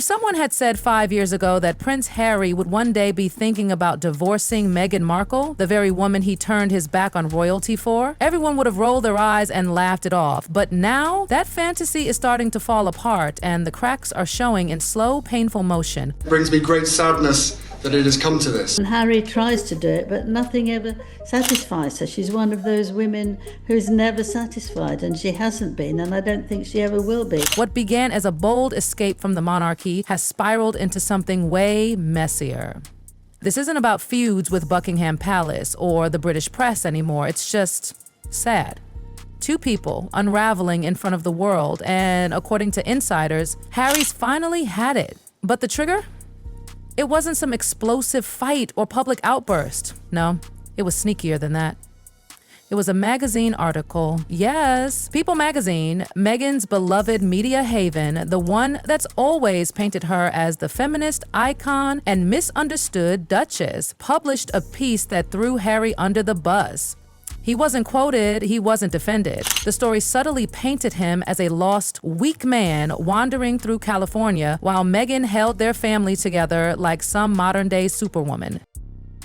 If someone had said 5 years ago that Prince Harry would one day be thinking about divorcing Meghan Markle, the very woman he turned his back on royalty for, everyone would have rolled their eyes and laughed it off. But now, that fantasy is starting to fall apart, and the cracks are showing in slow, painful motion. It brings me great sadness that it has come to this. And Harry tries to do it, but nothing ever satisfies her. She's one of those women who's never satisfied, and she hasn't been, and I don't think she ever will be. What began as a bold escape from the monarchy has spiraled into something way messier. This isn't about feuds with Buckingham Palace or the British press anymore. It's just sad. Two people unraveling in front of the world, and according to insiders, Harry's finally had it. But the trigger? It wasn't some explosive fight or public outburst. No, it was sneakier than that. It was a magazine article. Yes, People magazine, Meghan's beloved media haven, the one that's always painted her as the feminist icon and misunderstood duchess, published a piece that threw Harry under the bus. He wasn't quoted, he wasn't defended. The story subtly painted him as a lost, weak man wandering through California while Meghan held their family together like some modern-day superwoman.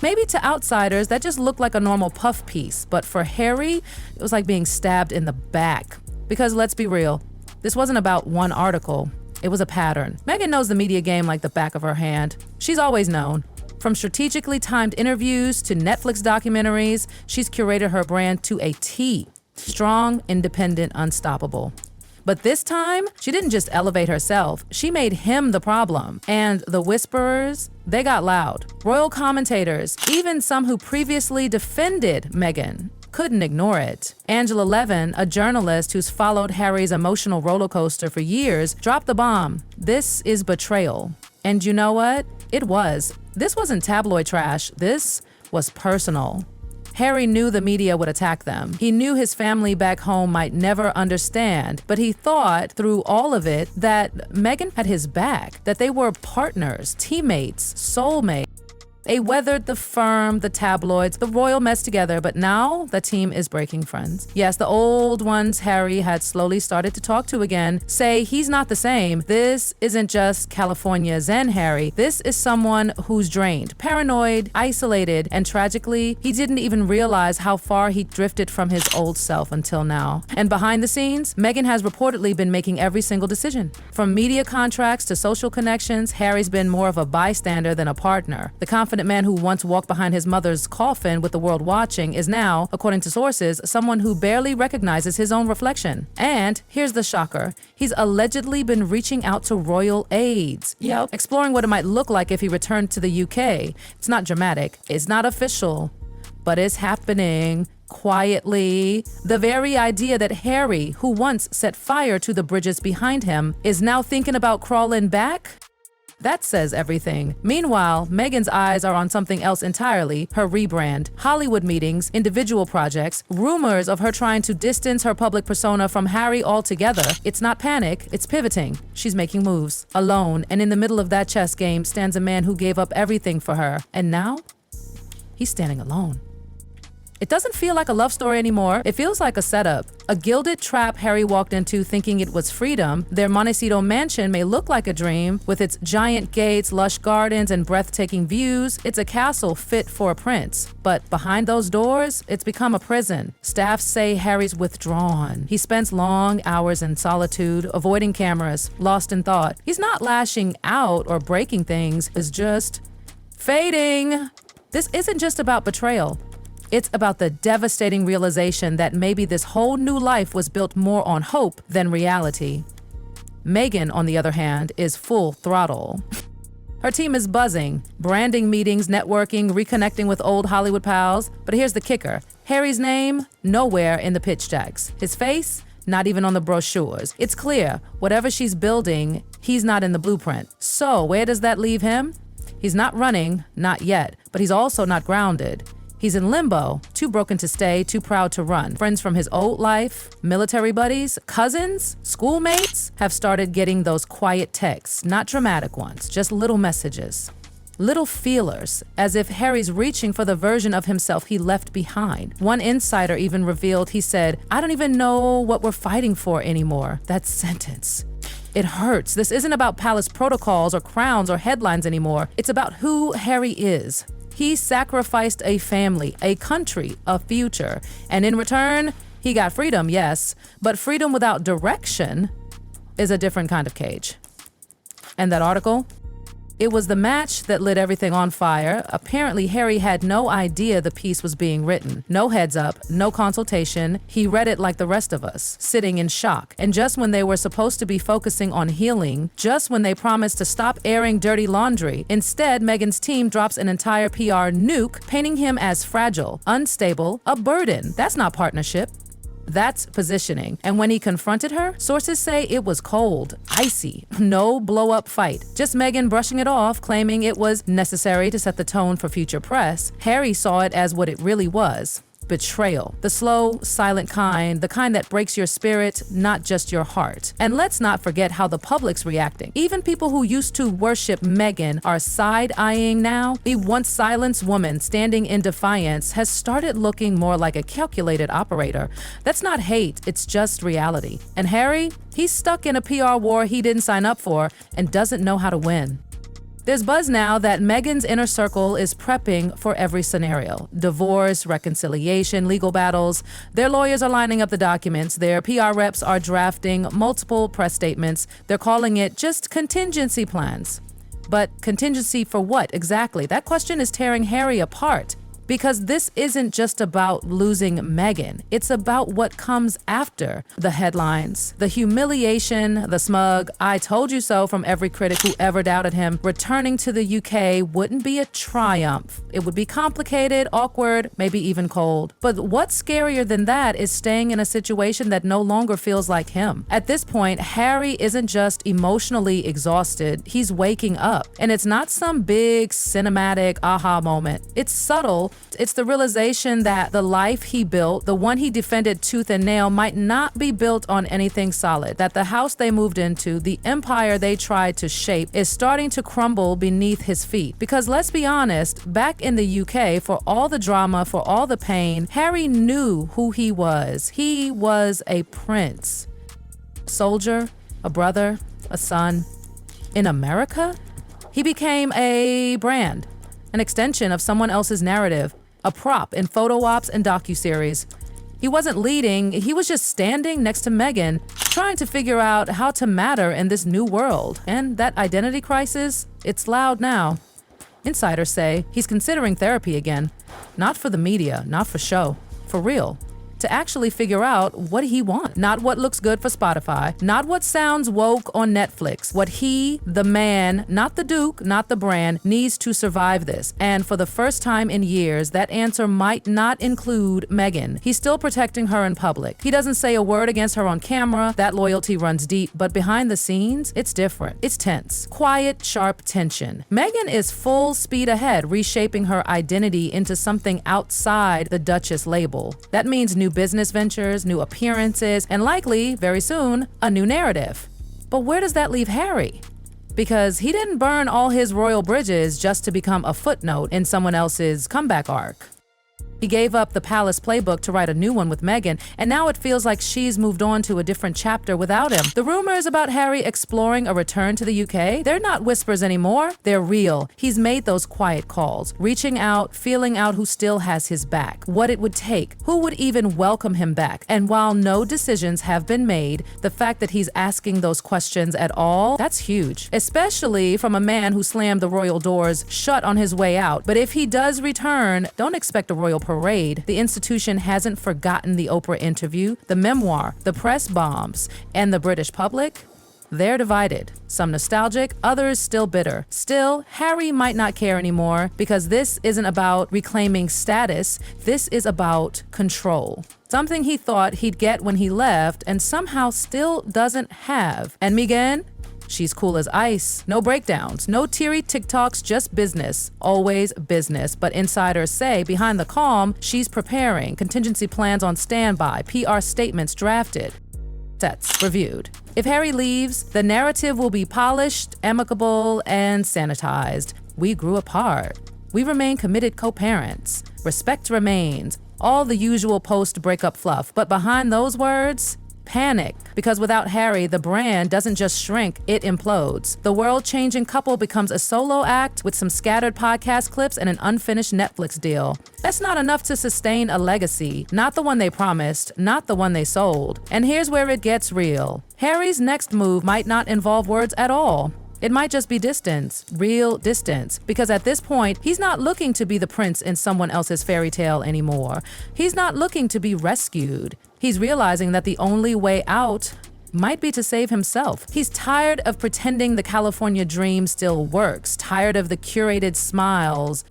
Maybe to outsiders, that just looked like a normal puff piece, but for Harry, it was like being stabbed in the back. Because let's be real, this wasn't about one article, it was a pattern. Meghan knows the media game like the back of her hand. She's always known. From strategically timed interviews to Netflix documentaries, she's curated her brand to a T. Strong, independent, unstoppable. But this time, she didn't just elevate herself, she made him the problem. And the whisperers, they got loud. Royal commentators, even some who previously defended Meghan, couldn't ignore it. Angela Levin, a journalist who's followed Harry's emotional roller coaster for years, dropped the bomb. This is betrayal. And you know what? It was. This wasn't tabloid trash. This was personal. Harry knew the media would attack them. He knew his family back home might never understand, but he thought through all of it that Meghan had his back, that they were partners, teammates, soulmates. They weathered the firm, the tabloids, the royal mess together, but now the team is breaking friends. Yes, the old ones Harry had slowly started to talk to again say he's not the same. This isn't just California Zen Harry. This is someone who's drained, paranoid, isolated, and tragically, he didn't even realize how far he drifted from his old self until now. And behind the scenes, Meghan has reportedly been making every single decision. From media contracts to social connections, Harry's been more of a bystander than a partner. The confident man who once walked behind his mother's coffin with the world watching is now, according to sources, someone who barely recognizes his own reflection. And here's the shocker. He's allegedly been reaching out to royal aides. Yep. Exploring what it might look like if he returned to the UK. It's not dramatic. It's not official. But it's happening. Quietly. The very idea that Harry, who once set fire to the bridges behind him, is now thinking about crawling back? That says everything. Meanwhile, Meghan's eyes are on something else entirely, her rebrand, Hollywood meetings, individual projects, rumors of her trying to distance her public persona from Harry altogether. It's not panic, it's pivoting. She's making moves. Alone, and in the middle of that chess game stands a man who gave up everything for her. And now, he's standing alone. It doesn't feel like a love story anymore. It feels like a setup. A gilded trap Harry walked into thinking it was freedom. Their Montecito mansion may look like a dream. With its giant gates, lush gardens, and breathtaking views, it's a castle fit for a prince. But behind those doors, it's become a prison. Staff say Harry's withdrawn. He spends long hours in solitude, avoiding cameras, lost in thought. He's not lashing out or breaking things. It's just fading. This isn't just about betrayal. It's about the devastating realization that maybe this whole new life was built more on hope than reality. Meghan, on the other hand, is full throttle. Her team is buzzing, branding meetings, networking, reconnecting with old Hollywood pals. But here's the kicker. Harry's name, nowhere in the pitch decks. His face, not even on the brochures. It's clear, whatever she's building, he's not in the blueprint. So where does that leave him? He's not running, not yet, but he's also not grounded. He's in limbo, too broken to stay, too proud to run. Friends from his old life, military buddies, cousins, schoolmates have started getting those quiet texts, not dramatic ones, just little messages. Little feelers, as if Harry's reaching for the version of himself he left behind. One insider even revealed he said, "I don't even know what we're fighting for anymore." That sentence. It hurts. This isn't about palace protocols or crowns or headlines anymore. It's about who Harry is. He sacrificed a family, a country, a future. And in return, he got freedom, yes, but freedom without direction is a different kind of cage. And that article? It was the match that lit everything on fire. Apparently, Harry had no idea the piece was being written. No heads up, no consultation. He read it like the rest of us, sitting in shock. And just when they were supposed to be focusing on healing, just when they promised to stop airing dirty laundry, instead, Meghan's team drops an entire PR nuke, painting him as fragile, unstable, a burden. That's not partnership. That's positioning. And when he confronted her, sources say it was cold, icy, no blow-up fight. Just Meghan brushing it off, claiming it was necessary to set the tone for future press. Harry saw it as what it really was. Betrayal. The slow, silent kind, the kind that breaks your spirit, not just your heart. And let's not forget how the public's reacting. Even people who used to worship Meghan are side-eyeing now. The once silenced woman standing in defiance has started looking more like a calculated operator. That's not hate, it's just reality. And Harry, he's stuck in a PR war he didn't sign up for and doesn't know how to win. There's buzz now that Meghan's inner circle is prepping for every scenario. Divorce, reconciliation, legal battles. Their lawyers are lining up the documents. Their PR reps are drafting multiple press statements. They're calling it just contingency plans. But contingency for what exactly? That question is tearing Harry apart. Because this isn't just about losing Meghan. It's about what comes after the headlines, the humiliation, the smug, I told you so from every critic who ever doubted him. Returning to the UK wouldn't be a triumph. It would be complicated, awkward, maybe even cold. But what's scarier than that is staying in a situation that no longer feels like him. At this point, Harry isn't just emotionally exhausted, he's waking up. And it's not some big cinematic aha moment. It's subtle. It's the realization that the life he built, the one he defended tooth and nail, might not be built on anything solid. That the house they moved into, the empire they tried to shape, is starting to crumble beneath his feet. Because let's be honest, back in the UK, for all the drama, for all the pain, Harry knew who he was. He was a prince. Soldier, a brother, a son. In America, he became a brand. An extension of someone else's narrative, a prop in photo ops and docuseries. He wasn't leading, he was just standing next to Meghan, trying to figure out how to matter in this new world. And that identity crisis, it's loud now. Insiders say he's considering therapy again. Not for the media, not for show, for real. To actually figure out what he wants. Not what looks good for Spotify, not what sounds woke on Netflix. What he, the man, not the Duke, not the brand, needs to survive this. And for the first time in years, that answer might not include Meghan. He's still protecting her in public. He doesn't say a word against her on camera. That loyalty runs deep, but behind the scenes, it's different. It's tense. Quiet, sharp tension. Meghan is full speed ahead, reshaping her identity into something outside the Duchess label. That means new business ventures, new appearances, and likely, very soon, a new narrative. But where does that leave Harry? Because he didn't burn all his royal bridges just to become a footnote in someone else's comeback arc. He gave up the palace playbook to write a new one with Meghan, and now it feels like she's moved on to a different chapter without him. The rumors about Harry exploring a return to the UK, they're not whispers anymore, they're real. He's made those quiet calls, reaching out, feeling out who still has his back, what it would take, who would even welcome him back. And while no decisions have been made, the fact that he's asking those questions at all, that's huge. Especially from a man who slammed the royal doors shut on his way out. But if he does return, don't expect a royal parade. The institution hasn't forgotten the Oprah interview, the memoir, the press bombs, and the British public. They're divided. Some nostalgic, others still bitter. Still, Harry might not care anymore because this isn't about reclaiming status. This is about control. Something he thought he'd get when he left and somehow still doesn't have. And Meghan? She's cool as ice. No breakdowns, no teary TikToks, just business. Always business. But insiders say behind the calm, she's preparing. Contingency plans on standby, PR statements drafted. Sets reviewed. If Harry leaves, the narrative will be polished, amicable, and sanitized. We grew apart. We remain committed co-parents. Respect remains. All the usual post-breakup fluff. But behind those words, Panic, because without Harry, the brand doesn't just shrink, it implodes. The world-changing couple becomes a solo act with some scattered podcast clips and an unfinished Netflix deal. That's not enough to sustain a legacy, not the one they promised, not the one they sold. And here's where it gets real. Harry's next move might not involve words at all. It might just be distance, real distance, because at this point, he's not looking to be the prince in someone else's fairy tale anymore. He's not looking to be rescued. He's realizing that the only way out might be to save himself. He's tired of pretending the California dream still works, tired of the curated smiles.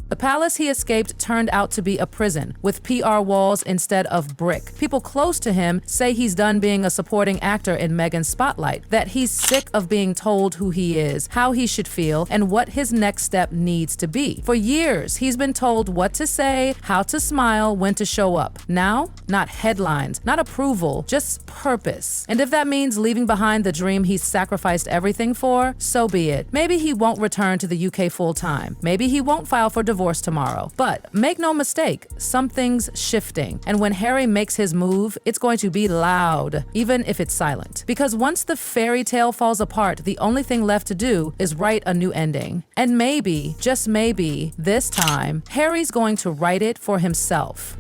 The palace he escaped turned out to be a prison, with PR walls instead of brick. People close to him say he's done being a supporting actor in Meghan's spotlight, that he's sick of being told who he is, how he should feel, and what his next step needs to be. For years, he's been told what to say, how to smile, when to show up. Now, not headlines, not approval, just purpose. And if that means leaving behind the dream he's sacrificed everything for, so be it. Maybe he won't return to the UK full-time. Maybe he won't file for divorce tomorrow. But make no mistake, something's shifting. And when Harry makes his move, it's going to be loud, even if it's silent. Because once the fairy tale falls apart, the only thing left to do is write a new ending. And maybe, just maybe, this time, Harry's going to write it for himself.